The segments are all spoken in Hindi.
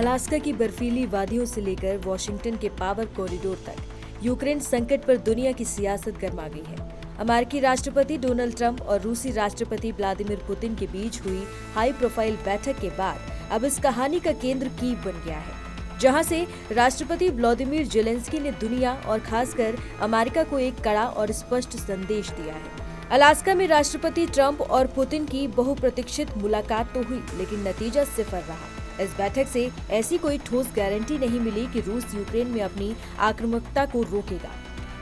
अलास्का की बर्फीली वादियों से लेकर वॉशिंगटन के पावर कॉरिडोर तक यूक्रेन संकट पर दुनिया की सियासत गर्मा गई है। अमेरिकी राष्ट्रपति डोनाल्ड ट्रंप और रूसी राष्ट्रपति व्लादिमीर पुतिन के बीच हुई हाई प्रोफाइल बैठक के बाद अब इस कहानी का केंद्र कीव बन गया है, जहां से राष्ट्रपति व्लादिमीर ज़ेलेंस्की ने दुनिया और खासकर अमेरिका को एक कड़ा और स्पष्ट संदेश दिया है। अलास्का में राष्ट्रपति ट्रंप और पुतिन की बहुप्रतीक्षित मुलाकात तो हुई, लेकिन नतीजा सिफर रहा। इस बैठक से ऐसी कोई ठोस गारंटी नहीं मिली कि रूस यूक्रेन में अपनी आक्रामकता को रोकेगा।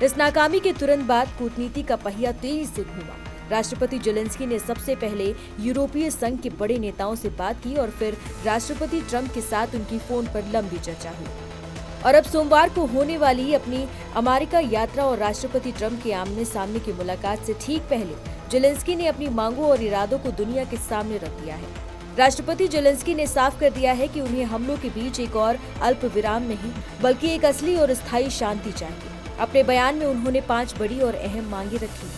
इस नाकामी के तुरंत बाद कूटनीति का पहिया तेजी से घूमा। राष्ट्रपति ज़ेलेंस्की ने सबसे पहले यूरोपीय संघ के बड़े नेताओं से बात की और फिर राष्ट्रपति ट्रंप के साथ उनकी फोन पर लंबी चर्चा हुई। और अब सोमवार को होने वाली अपनी अमेरिका यात्रा और राष्ट्रपति ट्रंप के आमने सामने की मुलाकात से ठीक पहले ज़ेलेंस्की ने अपनी मांगों और इरादों को दुनिया के सामने रख दिया है। राष्ट्रपति ज़ेलेंस्की ने साफ कर दिया है कि उन्हें हमलों के बीच एक और अल्प विराम नहीं, बल्कि एक असली और स्थायी शांति चाहिए। अपने बयान में उन्होंने 5 बड़ी और अहम मांगे रखी।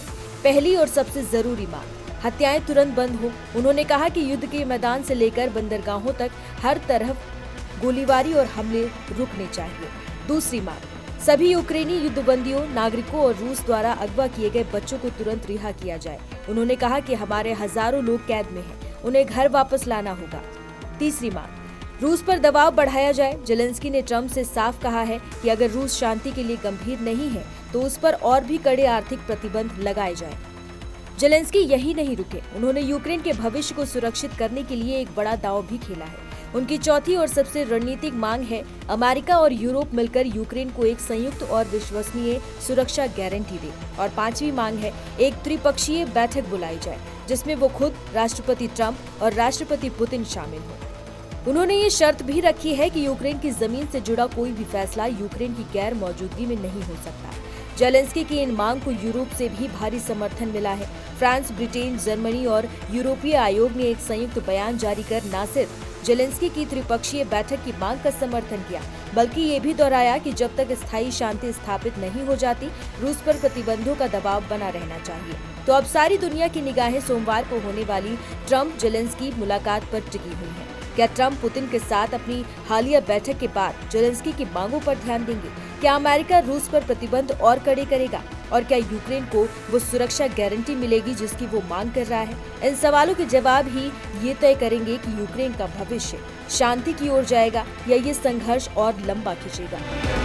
पहली और सबसे जरूरी मांग, हत्याएं तुरंत बंद हो। उन्होंने कहा कि युद्ध के मैदान से लेकर बंदरगाहों तक हर तरफ गोलीबारी और हमले रुकने चाहिए। दूसरी मांग, सभी यूक्रेनी युद्धबंदियों, नागरिकों और रूस द्वारा अगवा किए गए बच्चों को तुरंत रिहा किया जाए। उन्होंने कहा कि हमारे हजारों लोग कैद में हैं, उन्हें घर वापस लाना होगा। तीसरी मांग, रूस पर दबाव बढ़ाया जाए। ज़ेलेंस्की ने ट्रंप से साफ कहा है कि अगर रूस शांति के लिए गंभीर नहीं है तो उस पर और भी कड़े आर्थिक प्रतिबंध लगाए जाएं। ज़ेलेंस्की यही नहीं रुके, उन्होंने यूक्रेन के भविष्य को सुरक्षित करने के लिए एक बड़ा दांव भी खेला है। उनकी चौथी और सबसे रणनीतिक मांग है, अमेरिका और यूरोप मिलकर यूक्रेन को एक संयुक्त और विश्वसनीय सुरक्षा गारंटी दे। और पांचवी मांग है, एक त्रिपक्षीय बैठक बुलाई जाए जिसमें वो खुद, राष्ट्रपति ट्रंप और राष्ट्रपति पुतिन शामिल हो। उन्होंने ये शर्त भी रखी है कि यूक्रेन की जमीन से जुड़ा कोई भी फैसला यूक्रेन की गैर मौजूदगी में नहीं हो सकता। ज़ेलेंस्की की इन मांग को यूरोप से भी भारी समर्थन मिला है। फ्रांस, ब्रिटेन, जर्मनी और यूरोपीय आयोग ने एक संयुक्त बयान जारी कर न सिर्फ ज़ेलेंस्की की त्रिपक्षीय बैठक की मांग का समर्थन किया, बल्कि ये भी दोहराया कि जब तक स्थायी शांति स्थापित नहीं हो जाती, रूस पर प्रतिबंधों का दबाव बना रहना चाहिए। तो अब सारी दुनिया की निगाहें सोमवार को होने वाली ट्रंप ज़ेलेंस्की मुलाकात पर टिकी हुई हैं। क्या ट्रंप पुतिन के साथ अपनी हालिया बैठक के बाद ज़ेलेंस्की की मांगों पर ध्यान देंगे? क्या अमेरिका रूस पर प्रतिबंध और कड़े करेगा? और क्या यूक्रेन को वो सुरक्षा गारंटी मिलेगी जिसकी वो मांग कर रहा है? इन सवालों के जवाब ही ये तय करेंगे कि यूक्रेन का भविष्य शांति की ओर जाएगा या ये संघर्ष और लंबा खिंचेगा।